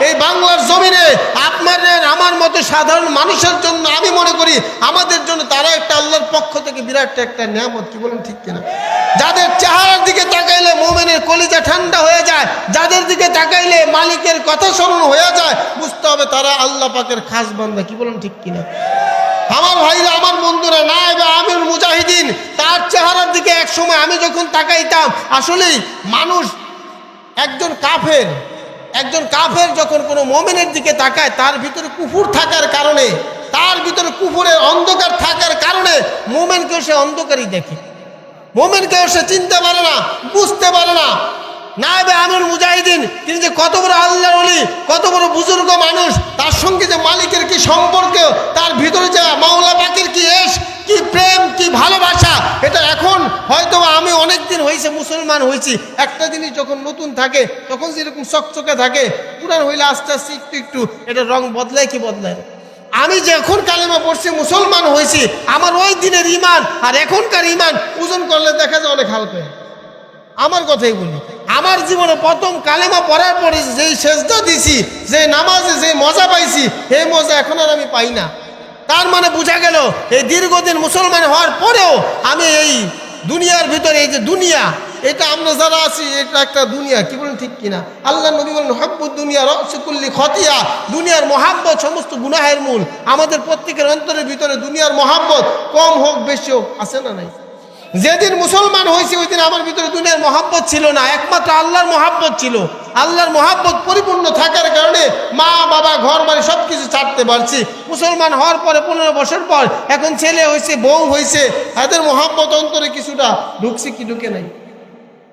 এই বাংলার জমিনে আপনার আমার মতো সাধারণ মানুষের জন্য আমি মনে করি আমাদের জন্য তারা একটা আল্লাহর পক্ষ থেকে বিরাট একটা নিয়ামত। কি বলেন ঠিক কিনা? যাদের চেহারার দিকে তাকাইলে মুমিনের কলিজা ঠান্ডা হয়ে যায়, যাদের দিকে তাকাইলে মালিকের কথা স্মরণ হয়ে যায়, বুঝতে হবে তারা আল্লাহ পাকের খাস বান্দা। কি বলেন ঠিক কিনা? আমার ভাইরা, আমার বন্ধুরা, নায়েবে আমিরুল মুজাহিদিন তার চেহারার দিকে এক সময় আমি যখন তাকাইতাম, আসলেই মানুষ একজন কাফের যখন কোনো মুমিনের দিকে তাকায়, তার ভিতরে কুফর থাকার কারণে, তার ভিতরে কুফরের অন্ধকার থাকার কারণে মুমিনকেও সে অন্ধকারই দেখে, মুমিনকেও সে চিনতে পারে না, বুঝতে পারে না। নায়েবে আমিরুল মুজাহিদিন তিনি যে কত বড় আল্লাহর ওলি, কত বড় বুজুর্গ মানুষ, তার সঙ্গে যে মালিকের কি সম্পর্ক, তার ভিতরে যে মাওলা পাকের কি এশ, কি প্রেম, কি ভালোবাসা, এটা এখন হয়তো আমি অনেক দিন হয়েছে মুসলমান হয়েছি, একটা জিনিস যখন নতুন থাকে তখন যেরকম চকচকে থাকে, পুরান হইলে আস্তে আস্তে একটু একটু এটা রং বদলায়। কি বদলায়? আমি যখন কালেমা পড়ছি মুসলমান হয়েছি, আমার ওই দিনের ইমান আর এখনকার ইমান ওজন করলে দেখা যায় অনেক হালকা। আমার কথাই বলি, আমার জীবনে প্রথম কালেমা পড়ার পরে যেই সেজদা দিছি, যে নামাজে যে মজা পাইছি, এই মজা এখন আর আমি পাই না। তার মানে বোঝা গেল এই দীর্ঘদিন মুসলমান হওয়ার পরেও আমি এই দুনিয়ার ভিতরে, এই যে দুনিয়া, এটা আমরা যারা আছি এটা একটা দুনিয়া। কি বলেন ঠিক কিনা? আল্লাহ নবী বলেন হব্বুদ দুনিয়া রসকুল্লি খতিয়া, দুনিয়ার মহাব্বত সমস্ত গুনাহের মূল। আমাদের প্রত্যেকের অন্তরের ভিতরে দুনিয়ার মহাব্বত কম হোক বেশি হোক আছে না নাই? যেদিন মুসলমান হয়েছে ওই দিন আমার ভিতরে দুনিয়ার মহাব্বত ছিল না, একমাত্র আল্লাহর মহাব্বত ছিল। আল্লাহর মহাব্বত পরিপূর্ণ থাকার কারণে মা বাবা ঘর বাড়ি সব কিছু ছাড়তে পারছি। মুসলমান হওয়ার পরে 15 বছর পর এখন ছেলে হয়েছে, বউ হয়েছে, এদের মহাব্বত অন্তরে কিছুটা ঢুকছে কি ঢুকে নাই?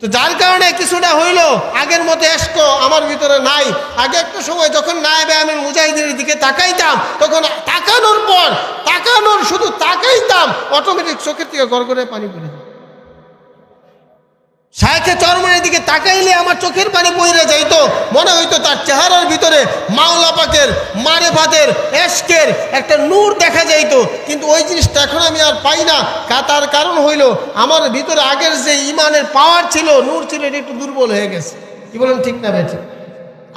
তো যার কারণে কিছুটা হইল, আগের মতো এস্ক আমার ভিতরে নাই। আগে একটা সময় যখন নায়েবে আমিরুল মুজাহিদিনের দিকে তাকাইতাম, তখন তাকানোর শুধু তাকাইতাম, অটোমেটিক চোখের থেকে গড়গড়ে পানি পড়ে যায়। শায়েখে চরমনের দিকে তাকাইলে আমার চোখের পানি বইরে যাইতো, মনে হইতো তার চেহারার ভিতরে মাওলা পাকের মারেফাতের এশকের একটা নূর দেখা যাইতো। কিন্তু ওই জিনিসটা এখন আমি আর পাই না। তার কারণ হইল আমার ভিতরে আগের যে ইমানের পাওয়ার ছিল, নূর ছিল, এটা একটু দুর্বল হয়ে গেছে। কি বলেন ঠিক না বেঠিক?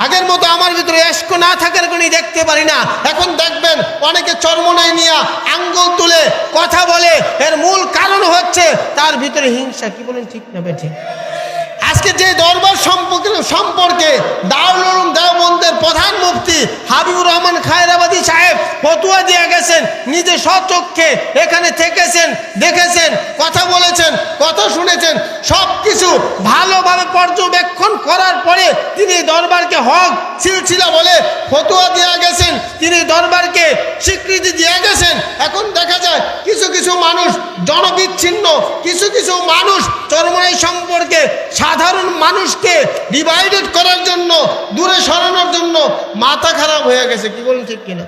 আগের মতো আমার ভিতরে এশক না থাকার কারণে দেখতে পারি না। এখন দেখবেন অনেকে চরমনাই নিয়ে আঙ্গুল তুলে কথা বলে, এর মূল কারণ হচ্ছে তার ভিতরে হিংসা। কি বলেন ঠিক না বেঠিক? আজকে যে দরবার সম্পর্কে দারুল উলুম দেওবন্দের প্রধান মুফতি হাবিবুর রহমান খায়রাবাদী সাহেব ফতোয়া দিয়ে গেছেন, নিজে স্বচক্ষে এখানে থেকেছেন, দেখেছেন, কথা বলেছেন, কথা শুনেছেন, সব কিছু ভালোভাবে পর্যবেক্ষণ করার পরে তিনি দরবারকে হক সিলসিলা বলে ফতোয়া দিয়ে গেছেন, তিনি দরবারকে স্বীকৃতি দিয়ে গেছেন। এখন দেখা যায় কিছু কিছু মানুষ জনবিচ্ছিন্ন, কিছু কিছু মানুষ চরমনাই সম্পর্কে সাধারণ মানুষকে ডিভাইডেড করার জন্য, দূরে সরানোর জন্য মাথা খারাপ হয়ে গেছে। কি বলেন ঠিক কিনা?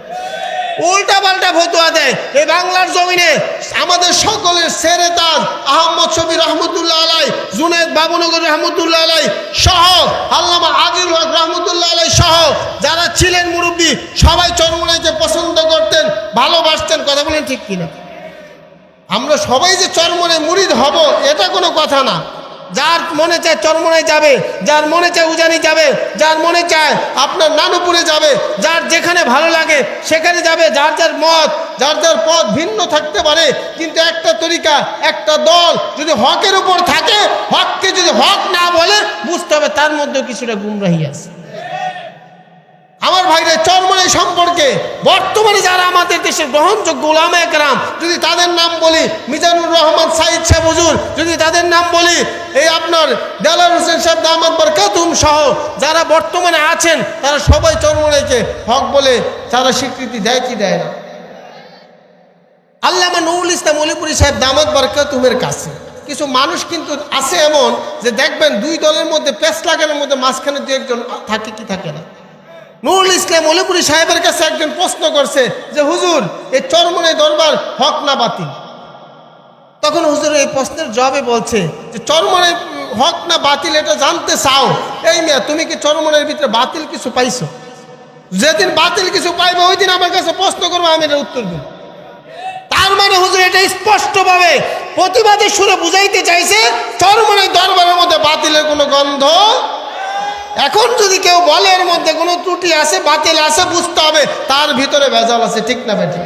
উল্টা পাল্টা ফতোয়া দেয়। এই বাংলার জমিনে আমাদের সকলের সেরে তাজ আহমদ শফি রহমতুল্লাহ আলাই, জুনেদ বাবুনগর রহমতুল্লাহ আলাই সহ, আল্লামা আজিল হক রহমতুল্লাহ আলাই সহ যারা ছিলেন মুরব্বী, সবাই চরমনাইকে পছন্দ করতেন, ভালোবাসতেন। কথা বলেন ঠিক কিনা? আমরা সবাই যে চরমনাই মুরিদ হব এটা কোনো কথা না। যার মনে চায় চরমনাই যাবে, যার মনে চায় উজানি যাবে, যার মনে চায় আপনার নানুপুরে যাবে, যার যেখানে ভালো লাগে সেখানে যাবে। যার যার মত, যার যার পথ ভিন্ন থাকতে পারে, কিন্তু একটা তরিকা, একটা দল যদি হকের উপর থাকে, হককে যদি হক না বলে, বুঝতে হবে তার মধ্যেও কিছুটা গুমরাহি আছে। আমার ভাইরা, চরমনাই সম্পর্কে বর্তমানে যারা আমাদের দেশের গ্রহণযোগ্য উলামায়ে কেরাম, যদি তাদের নাম বলি, মিজানুর রহমান সাইদ সাহেব হুজুর, যদি তাদের নাম বলি, এই আপনার দেলার হোসেন সাহেব দামাত বরকাতুহুম সহ যারা বর্তমানে আছেন, তারা সবাই চরমনাইকে হক বলে তারা স্বীকৃতি দেয় কি দেয় না? আল্লামা নুরুল ইসলাম অলিপুরি সাহেব দামাত বরকাতুহুমের কাছে কিছু মানুষ কিন্তু আছে এমন যে দেখবেন দুই দলের মধ্যে পেঁচ লাগানোর মধ্যে মাঝখানে দু একজন থাকে কি থাকে না। নুরুল ইসলাম অলিপুরি সাহেবের কাছে একজন প্রশ্ন করছে যে হুজুর, এই চরমনাই দরবার হক না বাতিল? তখন হুজুর এই প্রশ্নের জবাবে বলছে যে চরমনাই হক না বাতিল এটা জানতে চাও? এই মিয়া, তুমি কি চরমনাইয়ের ভিতরে বাতিল কিছু পাইছো? যেদিন বাতিল কিছু পাইবে ওই দিন আমার কাছে প্রশ্ন করবো, আমি এটা উত্তর দেব। তার মানে হুজুর এটা স্পষ্টভাবে প্রতিবাদী সুরে বুঝাইতে চাইছে চরমনাই দরবারের মধ্যে বাতিলের কোনো গন্ধ। এখন যদি কেউ বলে এর মধ্যে কোনো ত্রুটি আছে, বাতিল আছে, বুঝতে হবে তার ভিতরে ভেজাল আছে, ঠিক না বেঠিক?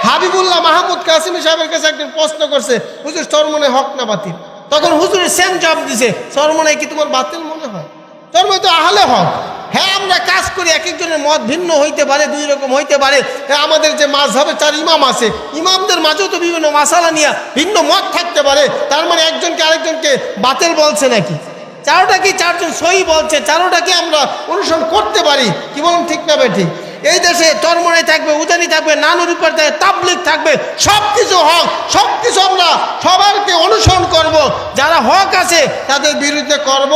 হাবিবুল্লাহ মাহমুদ কাসিমি সাহেবের কাছে একদিন প্রশ্ন করছে, হুজুর চরমনে হক না বাতিল? তখন হুজুরের সেম জবাব দিছে, চরমনে কি তোমার বাতিল মনে হয়? চরমনে তো আহলে হক। হ্যাঁ, আমরা কাজ করি, এক একজনের মত ভিন্ন হইতে পারে, দুই রকম হইতে পারে। আমাদের যে মাযহাবে 4 ইমাম আছে, ইমামদের মাঝেও তো বিভিন্ন মাসালা নিয়ে ভিন্ন মত থাকতে পারে। তার মানে একজনকে আরেকজনকে বাতিল বলছে নাকি? চারোটা কি চারজন সহি বলছে, চারোটা কি আমরা অনুসরণ করতে পারি? কি বলুন, ঠিক না বেঠিক? এই দেশে চরমনে থাকবে, উজানি থাকবে, নানুর উপর থাকবে, তাবলিগ থাকবে, সব কিছু হক, সব কিছু আমরা সবারকে অনুসরণ করব। যারা হক আছে তাদের বিরুদ্ধে করব।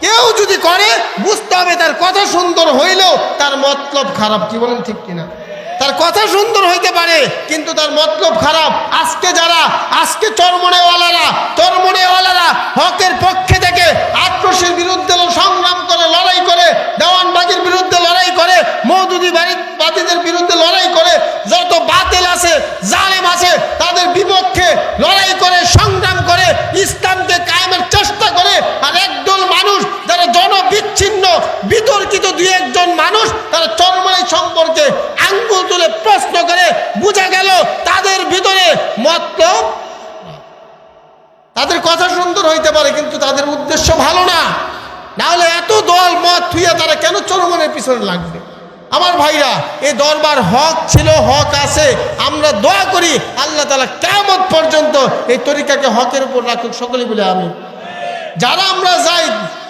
কেউ যদি করে বুঝতে হবে তার কথা সুন্দর হইলেও তার মতলব খারাপ। কি বলেন, ঠিক কিনা? তার কথা সুন্দর হইতে পারে কিন্তু তার মতলব খারাপ। আজকে চরমনেওয়ালারা হকের পক্ষে থেকে আক্রোশের বিরুদ্ধে সংগ্রাম করে, লড়াই করে, দেওয়ানবাজির বিরুদ্ধে লড়াই করে, মওদুদিবাদীদের বিরুদ্ধে লড়াই করে, যত বাতিল আছে, জালেম আছে তাদের বিপক্ষে লড়াই করে, সংগ্রাম করে, ইসলামকে কায়েমের চেষ্টা করে। আর একদল মানুষ যারা জনবিচ্ছিন্ন বিতর্কিত, দুই একজন মানুষ তারা চরমনে সম্পর্কে আঙ্গুল তুলে প্রশ্ন করে, বোঝা গেল তাদের ভিতরে মতলব। তাদের কথা সুন্দর হইতে পারে কিন্তু তাদের উদ্দেশ্য ভালো না। নাহলে এত দল মত থুইয়া তারা কেন চরমনের পিছনে লাগবে? আমার ভাইরা, এই দরবার হক ছিল, হক আছে। আমরা দোয়া করি আল্লাহ তাআলা কিয়ামত পর্যন্ত এই তরিকাকে হকের উপর রাখুক। সকলে বলে আমিন। যারা আমরা যাই,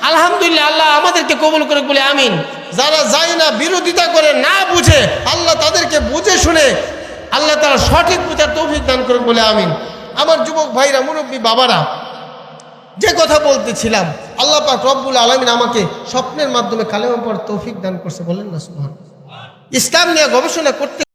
আলহামদুলিল্লাহ, আল্লাহ আমাদেরকে কবুল করে বলে আমিন। যারা যাই না, বিরোধিতা করে, না বুঝে, আল্লাহ তাদেরকে বুঝে শুনে আল্লাহ তাআলা সঠিক বুঝার তৌফিক দান করে বলে আমিন। আমার যুবক ভাইরা, মুরব্বী বাবারা, যে কথা বলতেছিলাম, আল্লাহ পাক রব্বুল আলামিন আমাকে স্বপ্নের মাধ্যমে কালেমা পড়ার তৌফিক দান করছে। বলেন না সুবহানাল্লাহ। ইসলাম নিয়ে গবেষণা করতে